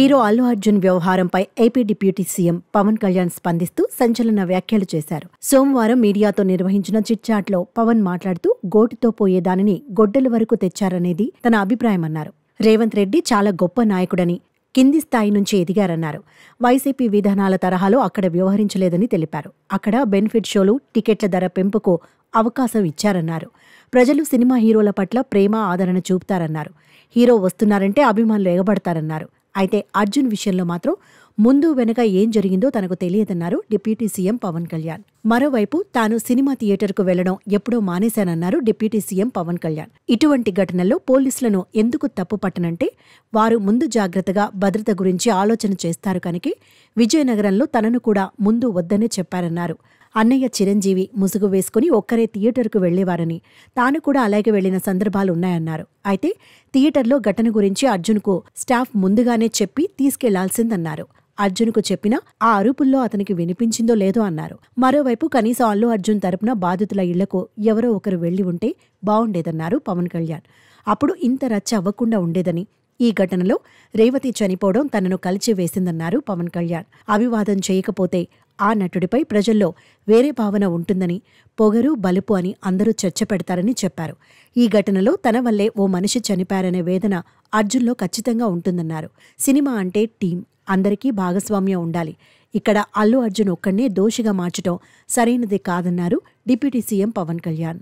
Hero Allu Arjun వ్యవహారంపై AP deputy CM Pawan Kalyan స్పందిస్తూ సంచలన వ్యాఖ్యలు చేశారు. సోమవారం మీడియాతో నిర్వహించిన చిట్చాట్లో పవన్ మాట్లాడుతూ గోటితో పోయేదానిని గొడ్డల వరకు తెచ్చారనేది తన అభిప్రాయమన్నారు. రేవంత్ రెడ్డి చాలా గొప్ప నాయకుడని, కింది స్థాయి నుంచి ఎదిగారన్నారు. వైసీపీ విధానాల తరహాలో అక్కడ వ్యవహరించలేదని తెలిపారు. అక్కడ బెనిఫిట్ షోలు, టికెట్ల ధర పెంపుకు అవకాశం ఇచ్చారన్నారు. ప్రజలు సినిమా హీరోల పట్ల ప్రేమ, ఆదరణ చూపుతారన్నారు. హీరో వస్తున్నారంటే అభిమానులు ఎగబడతారన్నారు. అయితే అర్జున్ విషయంలో మాత్రం ముందు వెనక ఏం జరిగిందో తనకు తెలియదన్నారు డిప్యూటీ సీఎం పవన్ కళ్యాణ్. మరోవైపు తాను సినిమా థియేటర్కు వెళ్లడం ఎప్పుడో మానేశానన్నారు డిప్యూటీ సీఎం పవన్ కళ్యాణ్. ఇటువంటి ఘటనల్లో పోలీసులను ఎందుకు తప్పు పట్టనంటే వారు ముందు జాగ్రత్తగా భద్రత గురించి ఆలోచన చేస్తారు కనుకే విజయనగరంలో తనను కూడా ముందు వద్దనే చెప్పారన్నారు. అన్నయ్య చిరంజీవి ముసుగు వేసుకుని ఒక్కరే థియేటర్కు వెళ్లేవారని, తాను కూడా అలాగే వెళ్లిన సందర్భాలున్నాయన్నారు. అయితే థియేటర్లో ఘటన గురించి అర్జున్కు స్టాఫ్ ముందుగానే చెప్పి తీసుకెళ్లాల్సిందన్నారు. అర్జున్కు చెప్పినా ఆ అరుపుల్లో అతనికి వినిపించిందో లేదో అన్నారు. మరోవైపు కనీసం అల్లు అర్జున్ తరపున బాధితుల ఇళ్లకు ఎవరో ఒకరు వెళ్లి ఉంటే బావుండేదన్నారు పవన్ కళ్యాణ్. అప్పుడు ఇంత రచ్చ అవ్వకుండా ఉండేదని, ఈ ఘటనలో రేవతి చనిపోవడం తనను కలిచివేసిందన్నారు పవన్ కళ్యాణ్. అభివాదం చేయకపోతే ఆ నటుడిపై ప్రజల్లో వేరే భావన ఉంటుందని, పొగరు, బలుపు అని అందరూ చర్చ పెడతారని చెప్పారు. ఈ ఘటనలో తన వల్లే ఓ మనిషి చనిపారనే వేదన అర్జున్లో ఖచ్చితంగా ఉంటుందన్నారు. సినిమా అంటే టీం, అందరికీ భాగస్వామ్యం ఉండాలి. ఇక్కడ అల్లు అర్జున్ ఒక్కడినే దోషిగా మార్చడం సరైనది కాదన్నారు డిప్యూటీ సీఎం పవన్ కళ్యాణ్.